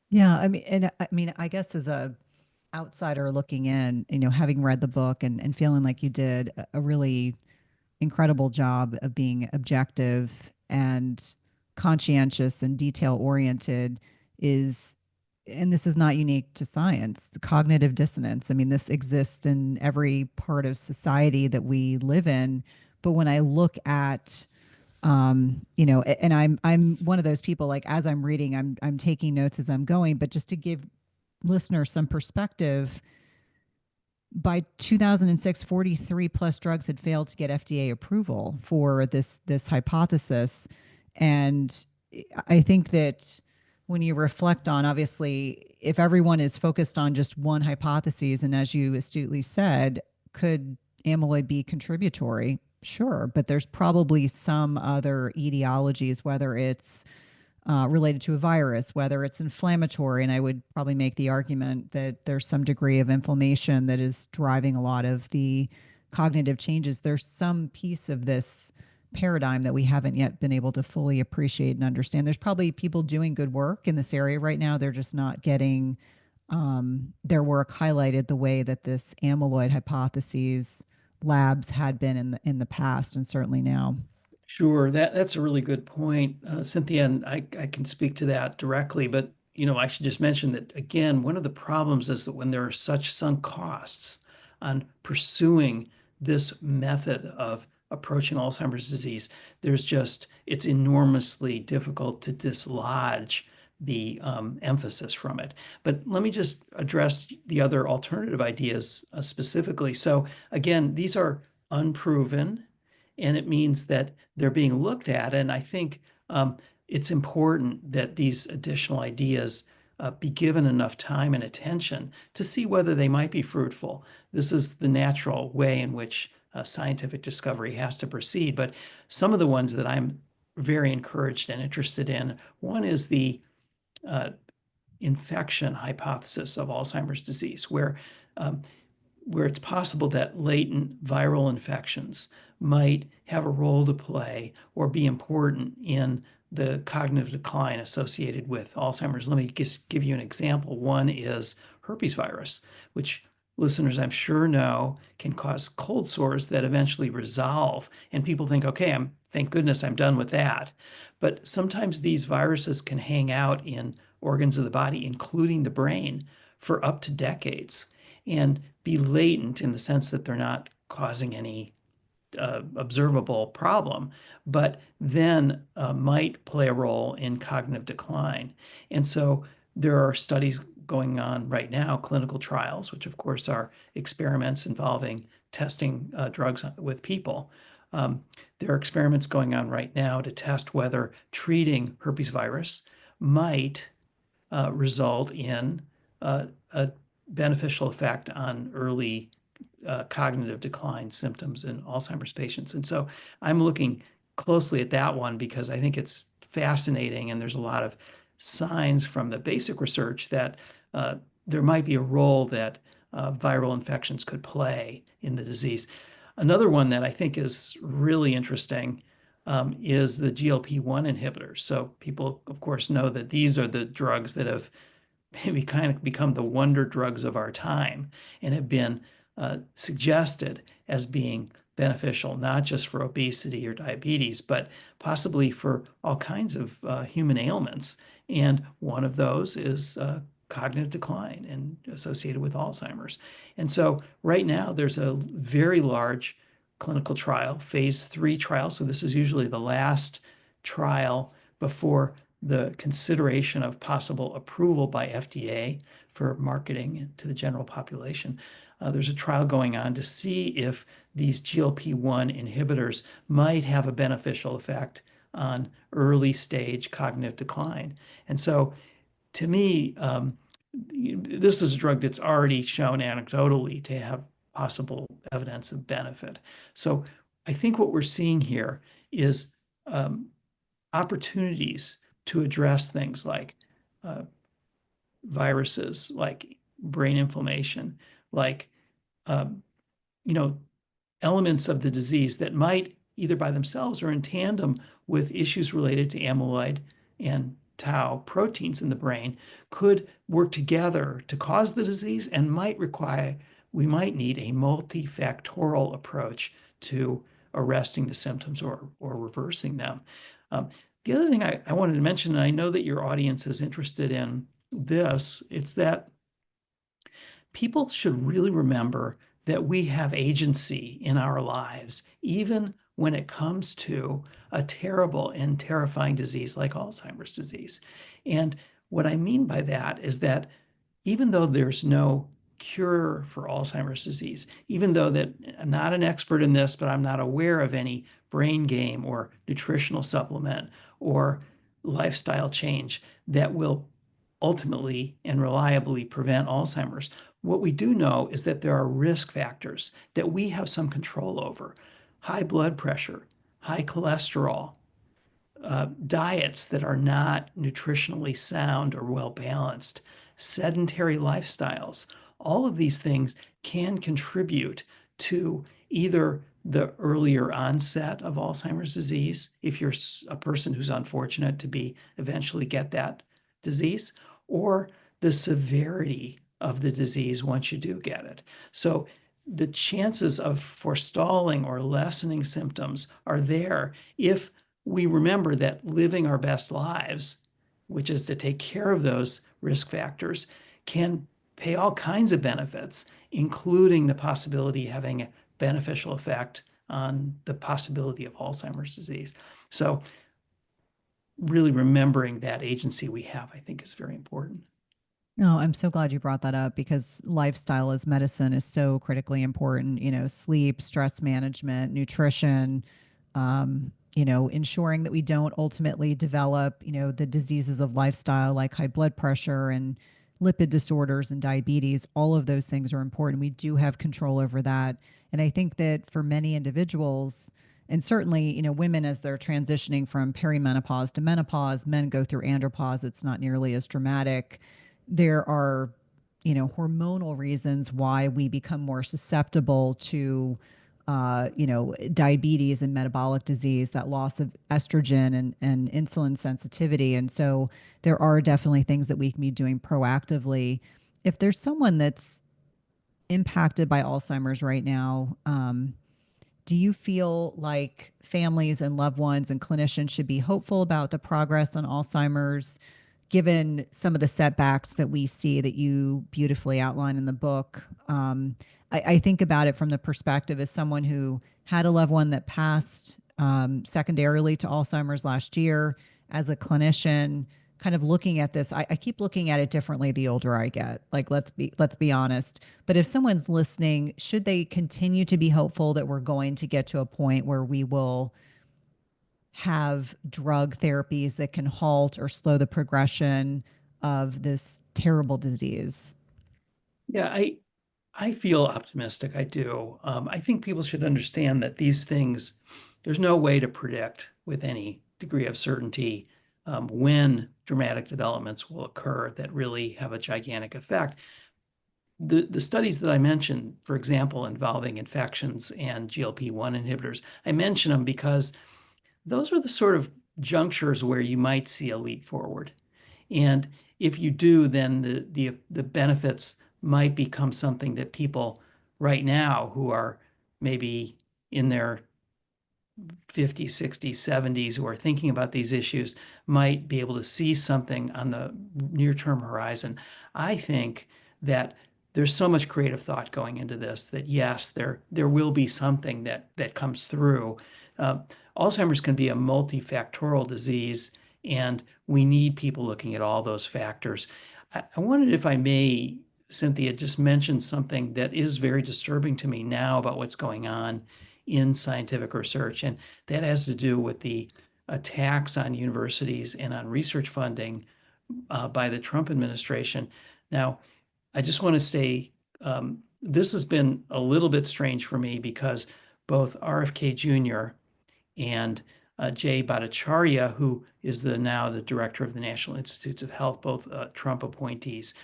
Yeah, I guess as a outsider looking in, having read the book and feeling like you did a really incredible job of being objective and conscientious and detail oriented is, and this is not unique to science, the cognitive dissonance. I mean, this exists in every part of society that we live in. But when I look at and I'm one of those people, like, as I'm reading, I'm taking notes as I'm going, but just to give listeners some perspective, by 2006, 43 plus drugs had failed to get FDA approval for this hypothesis. And I think that when you reflect on, obviously, if everyone is focused on just one hypothesis, and as you astutely said, could amyloid be contributory? Sure, but there's probably some other etiologies, whether it's related to a virus, whether it's inflammatory. And I would probably make the argument that there's some degree of inflammation that is driving a lot of the cognitive changes. There's some piece of this paradigm that we haven't yet been able to fully appreciate and understand. There's probably people doing good work in this area right now. They're just not getting their work highlighted the way that this amyloid hypotheses labs had been in the past, and certainly now. Sure, that's a really good point, Cynthia, and I can speak to that directly. But I should just mention that again, one of the problems is that when there are such sunk costs on pursuing this method of approaching Alzheimer's disease, it's enormously difficult to dislodge the emphasis from it. But let me just address the other alternative ideas specifically. So again, these are unproven, and it means that they're being looked at. And I think it's important that these additional ideas be given enough time and attention to see whether they might be fruitful. This is the natural way in which scientific discovery has to proceed. But some of the ones that I'm very encouraged and interested in, one is the uh, infection hypothesis of Alzheimer's disease, where it's possible that latent viral infections might have a role to play or be important in the cognitive decline associated with Alzheimer's. Let me just give you an example. One is herpes virus, which listeners I'm sure know can cause cold sores that eventually resolve. And people think, okay, thank goodness I'm done with that. But sometimes these viruses can hang out in organs of the body, including the brain, for up to decades and be latent in the sense that they're not causing any observable problem, but then might play a role in cognitive decline. And so there are studies going on right now, clinical trials, which of course are experiments involving testing drugs with people. There are experiments going on right now to test whether treating herpes virus might result in a beneficial effect on early cognitive decline symptoms in Alzheimer's patients. And so I'm looking closely at that one because I think it's fascinating, and there's a lot of signs from the basic research that there might be a role that viral infections could play in the disease. Another one that I think is really interesting is the GLP-1 inhibitors. So people, of course, know that these are the drugs that have maybe kind of become the wonder drugs of our time and have been suggested as being beneficial, not just for obesity or diabetes, but possibly for all kinds of human ailments. And one of those is cognitive decline and associated with Alzheimer's. And so right now there's a very large clinical trial, phase 3 trial. So this is usually the last trial before the consideration of possible approval by FDA for marketing to the general population. There's a trial going on to see if these GLP-1 inhibitors might have a beneficial effect on early stage cognitive decline. And so to me, this is a drug that's already shown anecdotally to have possible evidence of benefit. So I think what we're seeing here is opportunities to address things like uh, viruses, like brain inflammation, like um, you know, elements of the disease that might either by themselves or in tandem with issues related to amyloid and tau proteins in the brain could work together to cause the disease and we might need a multifactorial approach to arresting the symptoms or reversing them. The other thing I wanted to mention, and I know that your audience is interested in this, it's that people should really remember that we have agency in our lives, even when it comes to a terrible and terrifying disease like Alzheimer's disease. And what I mean by that is that even though there's no cure for Alzheimer's disease, even though that I'm not an expert in this, but I'm not aware of any brain game or nutritional supplement or lifestyle change that will ultimately and reliably prevent Alzheimer's. What we do know is that there are risk factors that we have some control over: high blood pressure, high cholesterol, diets that are not nutritionally sound or well balanced, sedentary lifestyles. All of these things can contribute to either the earlier onset of Alzheimer's disease, if you're a person who's unfortunate to be eventually get that disease, or the severity of the disease once you do get it. So the chances of forestalling or lessening symptoms are there if we remember that living our best lives, which is to take care of those risk factors, can pay all kinds of benefits, including the possibility of having a beneficial effect on the possibility of Alzheimer's disease. So really remembering that agency we have, I think, is very important. No, I'm so glad you brought that up because lifestyle as medicine is so critically important. Sleep, stress management, nutrition, ensuring that we don't ultimately develop, the diseases of lifestyle like high blood pressure and lipid disorders and diabetes. All of those things are important. We do have control over that. And I think that for many individuals, and certainly, women as they're transitioning from perimenopause to menopause, men go through andropause. It's not nearly as dramatic. There are, hormonal reasons why we become more susceptible to, diabetes and metabolic disease, that loss of estrogen and insulin sensitivity. And so there are definitely things that we can be doing proactively. If there's someone that's impacted by Alzheimer's right now, do you feel like families and loved ones and clinicians should be hopeful about the progress on Alzheimer's? given some of the setbacks that we see that you beautifully outline in the book, I think about it from the perspective as someone who had a loved one that passed secondarily to Alzheimer's last year. As a clinician, kind of looking at this, I keep looking at it differently the older I get. Like, let's be honest. But if someone's listening, should they continue to be hopeful that we're going to get to a point where we will have drug therapies that can halt or slow the progression of this terrible disease? Yeah, I feel optimistic. I do. I think people should understand that these things, there's no way to predict with any degree of certainty when dramatic developments will occur that really have a gigantic effect. The studies that I mentioned, for example, involving infections and GLP-1 inhibitors, I mention them because those are the sort of junctures where you might see a leap forward. And if you do, then the benefits might become something that people right now who are maybe in their 50s, 60s, 70s who are thinking about these issues might be able to see something on the near-term horizon. I think that there's so much creative thought going into this that yes, there will be something that comes through. Uh, Alzheimer's can be a multifactorial disease, and we need people looking at all those factors. I wondered if I may, Cynthia, just mention something that is very disturbing to me now about what's going on in scientific research, and that has to do with the attacks on universities and on research funding by the Trump administration. Now, I just want to say this has been a little bit strange for me because both RFK Jr. and Jay Bhattacharya, who is now the director of the National Institutes of Health, both Trump appointees,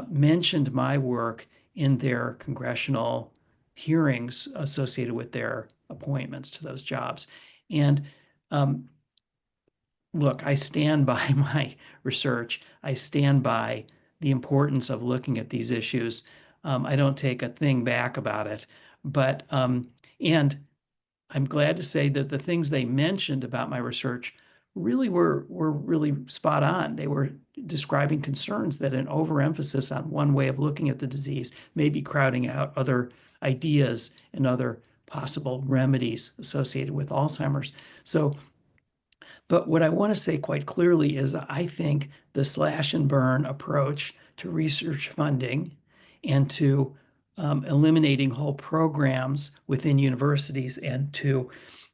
mentioned my work in their congressional hearings associated with their appointments to those jobs. And um, look, I stand by my research. I stand by the importance of looking at these issues. I don't take a thing back about it. But, and I'm glad to say that the things they mentioned about my research really were really spot on. They were describing concerns that an overemphasis on one way of looking at the disease may be crowding out other ideas and other possible remedies associated with Alzheimer's. So, but what I want to say quite clearly is I think the slash and burn approach to research funding and to eliminating whole programs within universities and to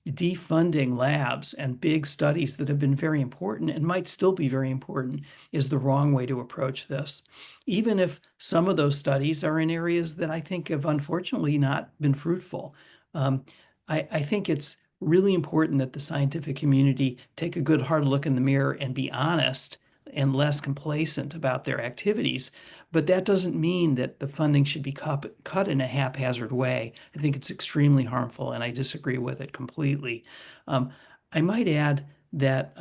defunding labs and big studies that have been very important and might still be very important is the wrong way to approach this. Even if some of those studies are in areas that I think have unfortunately not been fruitful. I think it's really important that the scientific community take a good hard look in the mirror and be honest and less complacent about their activities. But that doesn't mean that the funding should be cut in a haphazard way. I think it's extremely harmful, and I disagree with it completely. Um, I might add that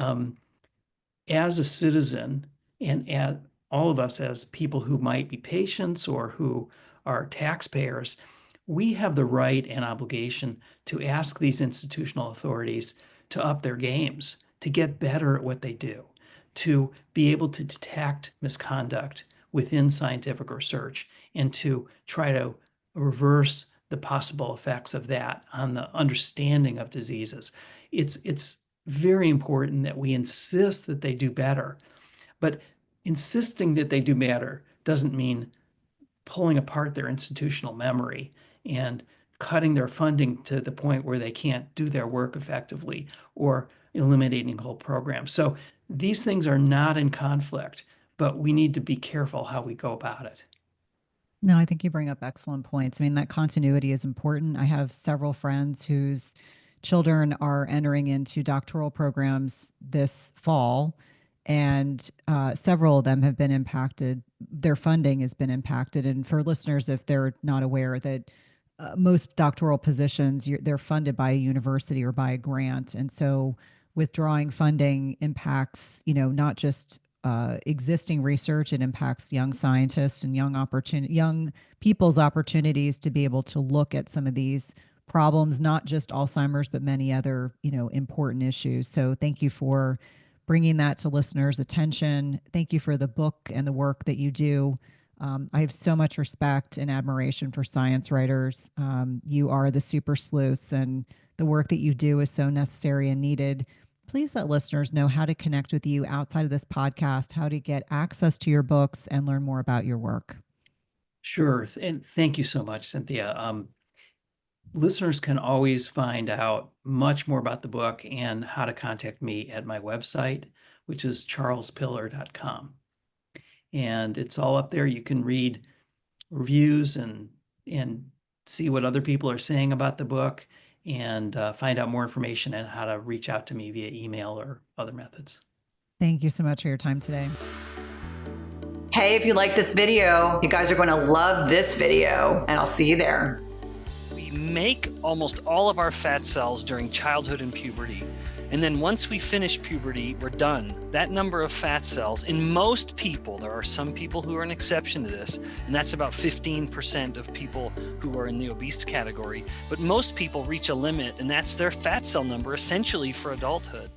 as a citizen and as all of us as people who might be patients or who are taxpayers, we have the right and obligation to ask these institutional authorities to up their games, to get better at what they do, to be able to detect misconduct within scientific research, and to try to reverse the possible effects of that on the understanding of diseases. It's very important that we insist that they do better, but insisting that they do better doesn't mean pulling apart their institutional memory and cutting their funding to the point where they can't do their work effectively or eliminating whole programs. So these things are not in conflict, but we need to be careful how we go about it. No, I think you bring up excellent points. I mean, that continuity is important. I have several friends whose children are entering into doctoral programs this fall, and several of them have been impacted. Their funding has been impacted. And for listeners, if they're not aware, that most doctoral positions, they're funded by a university or by a grant. And so withdrawing funding impacts, not just existing research, it impacts young scientists and young people's opportunities to be able to look at some of these problems, not just Alzheimer's, but many other, important issues. So thank you for bringing that to listeners' attention. Thank you for the book and the work that you do. I have so much respect and admiration for science writers. You are the super sleuths, and the work that you do is so necessary and needed. Please let listeners know how to connect with you outside of this podcast, how to get access to your books and learn more about your work. Sure. And thank you so much, Cynthia. Listeners can always find out much more about the book and how to contact me at my website, which is charlespiller.com. And it's all up there. You can read reviews and see what other people are saying about the book, and find out more information and how to reach out to me via email or other methods. Thank you so much for your time today. Hey, if you like this video, you guys are going to love this video, and I'll see you there. We make almost all of our fat cells during childhood and puberty. And then once we finish puberty, we're done. That number of fat cells, in most people, there are some people who are an exception to this, and that's about 15% of people who are in the obese category. But most people reach a limit, and that's their fat cell number essentially for adulthood.